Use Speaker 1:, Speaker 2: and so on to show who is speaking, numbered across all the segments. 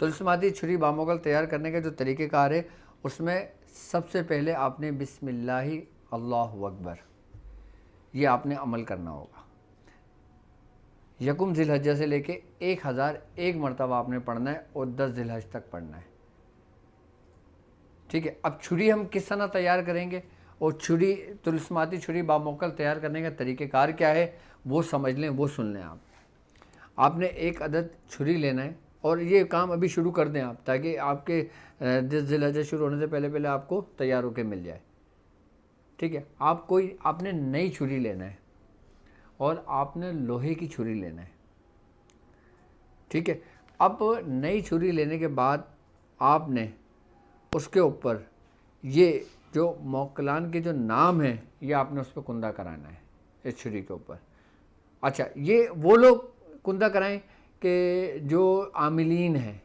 Speaker 1: तुलस्माती छुरी बामोकल तैयार करने का जो तरीक़ेकार है, उसमें सबसे पहले आपने बिस्मिल्लाहि अल्लाहु अकबर ये आपने अमल करना होगा। यकुम ज़िलहज्जा से लेके 1001 मरतबा आपने पढ़ना है और 10 ज़िलहज तक पढ़ना है। ठीक है। अब छुरी हम किस तरह तैयार करेंगे और छुरी तुलस्माती छुरी बामोकल तैयार करने का तरीक़ेकार क्या है वो समझ लें, वो सुन लें। आपने एक अदद छुरी लेना है और ये काम अभी शुरू कर दें आप, ताकि आपके 10 ज़िलहज्जा शुरू होने से पहले पहले आपको तैयार होकर मिल जाए। ठीक है। आपने नई छुरी लेना है और आपने लोहे की छुरी लेना है। ठीक है। अब नई छुरी लेने के बाद आपने उसके ऊपर ये जो मोकलान के जो नाम है ये आपने उस पर कुंदा कराना है इस छुरी के ऊपर। अच्छा, ये वो लोग कुंदा कराएं कि जो आमिलीन हैं,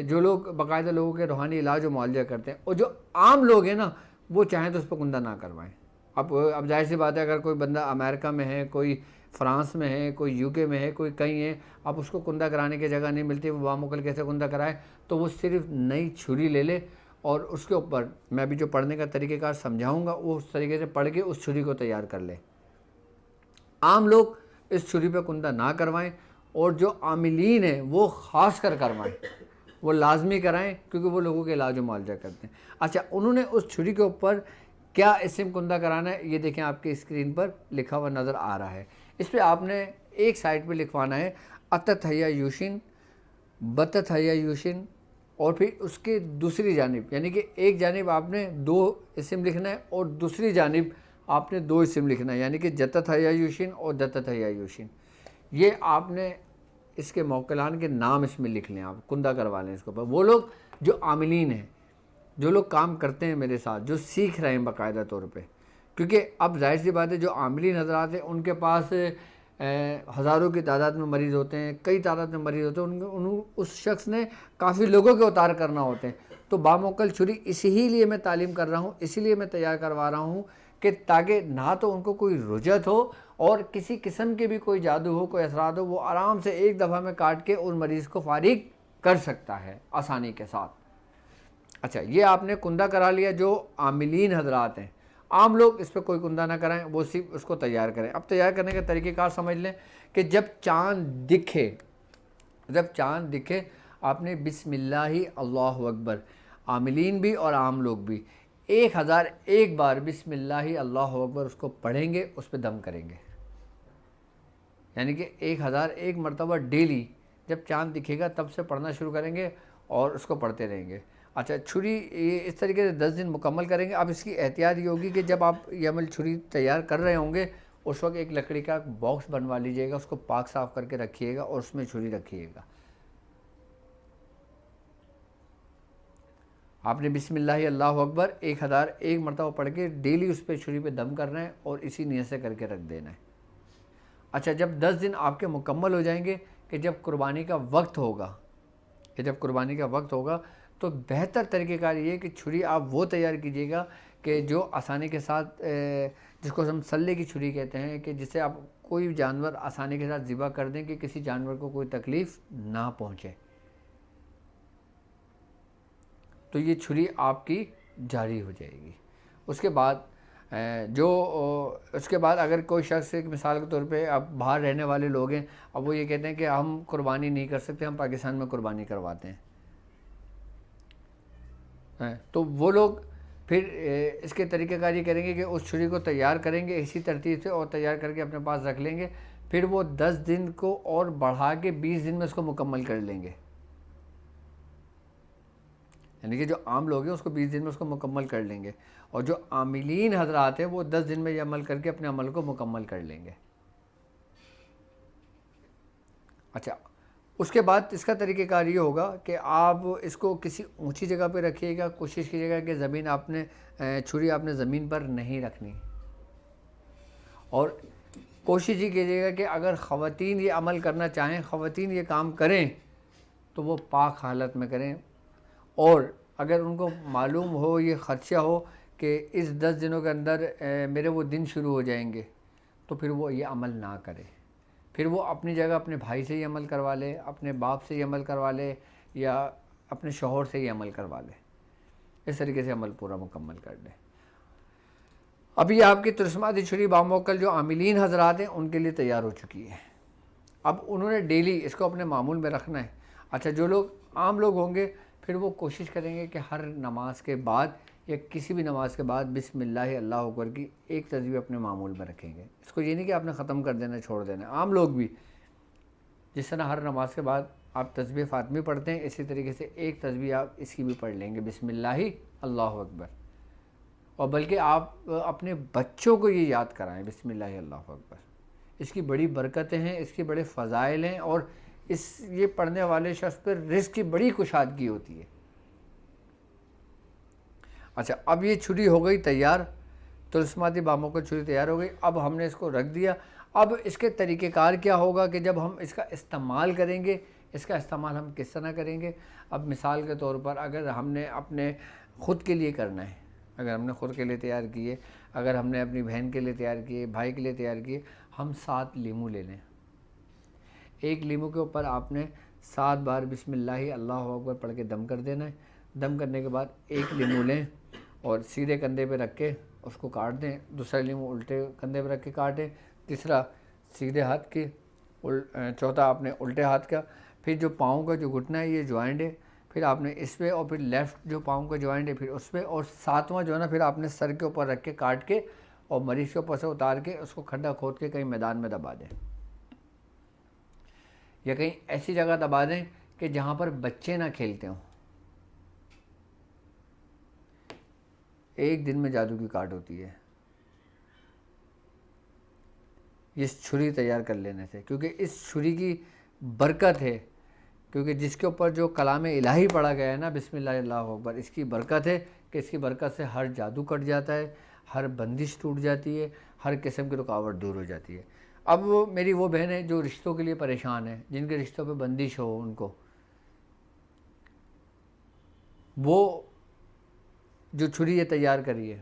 Speaker 1: जो लोग बाकायदा लोगों के रूहानी इलाज और मुआवजा करते हैं, और जो आम लोग हैं ना वो चाहें तो उस पर कुंदा ना करवाएं। अब जाहिर सी बात है, अगर कोई बंदा अमेरिका में है, कोई फ्रांस में है, कोई यूके में है, कोई कहीं है, अब उसको कुंदा कराने की जगह नहीं मिलती, वो बामुकल कैसे कुंदा कराए, तो वो सिर्फ नई छुरी ले ले और उसके ऊपर मैं अभी जो पढ़ने का तरीक़ेकार समझाऊंगा वो उस तरीके से पढ़ के उस छुरी को तैयार कर ले। आम लोग इस छुरी पे कुंदा ना करवाएं और जो आमिलीन हैं वो ख़ास कर करवाएं, वो लाजमी कराएं, क्योंकि वो लोगों के इलाज मुआवजा करते हैं। अच्छा, उन्होंने उस छुरी के ऊपर क्या इस्म कुंदा कराना है ये देखें, आपकी स्क्रीन पर लिखा हुआ नज़र आ रहा है। इस पर आपने एक साइड पे लिखवाना है अतत हया यूशिन, बतत हया यूशिन, और फिर उसके दूसरी जानिब, यानी कि एक जानिब आपने 2 इस्म लिखना है और दूसरी जानिब आपने 2 इस्म लिखना है, यानी कि जतत हया यूशिन और दतत हया यूशिन। ये आपने इसके मौकलान के नाम इसमें लिख लें, आप कुंदा करवा लें इसके ऊपर। वो लोग जो आमिलीन हैं, जो लोग काम करते हैं मेरे साथ, जो सीख रहे हैं बाकायदा तौर पे, क्योंकि अब जाहिर सी बात है जो आमिलीन हजरात हैं उनके पास हज़ारों की तादाद में मरीज़ होते हैं, कई तादाद में मरीज़ होते हैं, उस शख्स ने काफ़ी लोगों के उतार करना होते हैं। तो बामोकल छुरी इसीलिए मैं तालीम कर रहा हूँ, इसीलिए मैं तैयार करवा रहा हूँ कि ताकि ना तो उनको कोई रुजत हो और किसी किस्म के भी कोई जादू हो, कोई असरात हो, वो आराम से एक दफ़ा में काट के उन मरीज़ को फारिग कर सकता है आसानी के साथ। अच्छा, ये आपने कुंदा करा लिया जो आमिलीन हजरात हैं। आम लोग इस पर कोई कुंदा ना कराएं, वो सिर्फ उसको तैयार करें। अब तैयार करने का तरीक़ेकार समझ लें कि जब चाँद दिखे आपने बिस्मिल्लाहि अल्लाहु अकबर, आमिलीन भी और आम लोग भी 1001 बार बिस्मिल्लाहि अल्लाहु अकबर उसको पढ़ेंगे, उस पर दम करेंगे, यानी कि 1001 मरतबा डेली जब चाँद दिखेगा तब से पढ़ना शुरू करेंगे और उसको पढ़ते रहेंगे। अच्छा, छुरी ये इस तरीके से 10 दिन मुकम्मल करेंगे। अब इसकी एहतियात ये होगी कि जब आप ये अमल छुरी तैयार कर रहे होंगे उस वक्त एक लकड़ी का बॉक्स बनवा लीजिएगा, उसको पाक साफ़ करके रखिएगा और उसमें छुरी रखिएगा। आपने बिस्मिल्लाहि अल्लाहु अकबर 1001 मरतबा पढ़ के डेली उस पर छुरी पे दम करना है और इसी नीयत से करके रख देना है। अच्छा, जब 10 दिन आपके मुकम्मल हो जाएंगे कि जब कुर्बानी का वक्त होगा, तो बेहतर तरीक़ेकार ये है कि छुरी आप वो तैयार कीजिएगा कि जो आसानी के साथ, जिसको हम सल्ले की छुरी कहते हैं, कि जिससे आप कोई जानवर आसानी के साथ ज़िबा कर दें कि किसी जानवर को कोई तकलीफ़ ना पहुँचे। तो ये छुरी आपकी जारी हो जाएगी। उसके बाद अगर कोई शख्स, एक मिसाल के तौर पे अब बाहर रहने वाले लोग हैं, अब वो ये कहते हैं कि हम कुर्बानी नहीं कर सकते, हम पाकिस्तान में कुर्बानी करवाते हैं, तो वो लोग फिर इसके तरीक़ेकार ये करेंगे कि उस छुरी को तैयार करेंगे इसी तरतीब से और तैयार करके अपने पास रख लेंगे। फिर वो 10 दिन को और बढ़ा के 20 दिन में उसको मुकम्मल कर लेंगे, यानी कि जो आम लोग हैं उसको 20 दिन में उसको मुकम्मल कर लेंगे, और जो आमिलीन हजरात हैं वो 10 दिन में ये अमल करके अपने अमल को मुकम्मल कर लेंगे। अच्छा, उसके बाद इसका तरीक़ेकार ये होगा कि आप इसको किसी ऊंची जगह पे रखिएगा। कोशिश कीजिएगा कि छुरी आपने ज़मीन पर नहीं रखनी, और कोशिश ये कीजिएगा कि अगर ख़वातीन ये अमल करना चाहें, ख़वातीन ये काम करें, तो वो पाक हालत में करें। और अगर उनको मालूम हो, ये ख़दशा हो कि इस 10 दिनों के अंदर मेरे वो दिन शुरू हो जाएंगे, तो फिर वो ये अमल ना करें। फिर वो अपनी जगह अपने भाई से ही अमल करवा ले, अपने बाप से ही अमल करवा ले, या अपने शौहर से ही अमल करवा ले। इस तरीके से अमल पूरा मुकम्मल कर ले। अब ये आपकी तुलस्माती छुरी बामौकल जो आमिलीन हजरात हैं उनके लिए तैयार हो चुकी है। अब उन्होंने डेली इसको अपने मामूल में रखना है। अच्छा, जो लोग आम लोग होंगे फिर वो कोशिश करेंगे कि हर नमाज के बाद या किसी भी नमाज के बाद बिस्मिल्लाह अल्लाहु अकबर की एक तस्बीह अपने मामूल में रखेंगे। इसको ये नहीं कि आपने ख़त्म कर देना, छोड़ देना। आम लोग भी जिस तरह हर नमाज के बाद आप तस्बीह फ़ातिमी पढ़ते हैं, इसी तरीके से एक तस्बीह आप इसकी भी पढ़ लेंगे, बिस्मिल्लाह अल्लाहु अकबर। और बल्कि आप अपने बच्चों को ये याद कराएं, बिस्मिल्लाह अल्लाहु अकबर। इसकी बड़ी बरकतें हैं, इसके बड़े फ़ज़ाइल हैं, और ये पढ़ने वाले शख्स पर रिज़्क़ की बड़ी कुशादगी होती है। अच्छा, अब ये छुरी हो गई तैयार, तुलस्माती बामौकल छुरी तैयार हो गई। अब हमने इसको रख दिया। अब इसके तरीक़ेकार क्या होगा कि जब हम इसका इस्तेमाल करेंगे, इसका इस्तेमाल हम किस तरह करेंगे। अब मिसाल के तौर पर अगर हमने अपने ख़ुद के लिए करना है, अगर हमने ख़ुद के लिए तैयार किए, अगर हमने अपनी बहन के लिए तैयार किए, भाई के लिए तैयार किए, हम 7 लीमू ले लें। एक लीमू के ऊपर आपने 7 बार बिस्मिल्लाह अल्लाहु अकबर पढ़ के दम कर देना है। दम करने के बाद एक लीमू लें और सीधे कंधे पे रख के उसको काट दें। दूसरा लीमू उल्टे कंधे पे रख के काटें। तीसरा सीधे हाथ के, चौथा आपने उल्टे हाथ का। फिर जो पाँव का जो घुटना है, ये जॉइंट है, फिर आपने इस पर, और फिर लेफ़्ट जो पाँव का जॉइंट है फिर उस पर, और 7वां जो है ना फिर आपने सर के ऊपर रख के काट के और मरीज़ के ऊपर से उतार के उसको खड्डा खोद के कहीं मैदान में दबा दें, या कहीं ऐसी जगह दबा दें कि जहाँ पर बच्चे ना खेलते हों। एक दिन में जादू की काट होती है इस छुरी तैयार कर लेने से, क्योंकि इस छुरी की बरकत है, क्योंकि जिसके ऊपर जो कलाम इलाही पढ़ा गया है ना, बिस्मिल्लाह अल्लाहु अकबर, इसकी बरकत है कि इसकी बरकत से हर जादू कट जाता है, हर बंदिश टूट जाती है, हर किस्म की रुकावट दूर हो जाती है। अब मेरी वो बहन है जो रिश्तों के लिए परेशान है, जिनके रिश्तों पे बंदिश हो, उनको वो जो छुरी ये तैयार करी है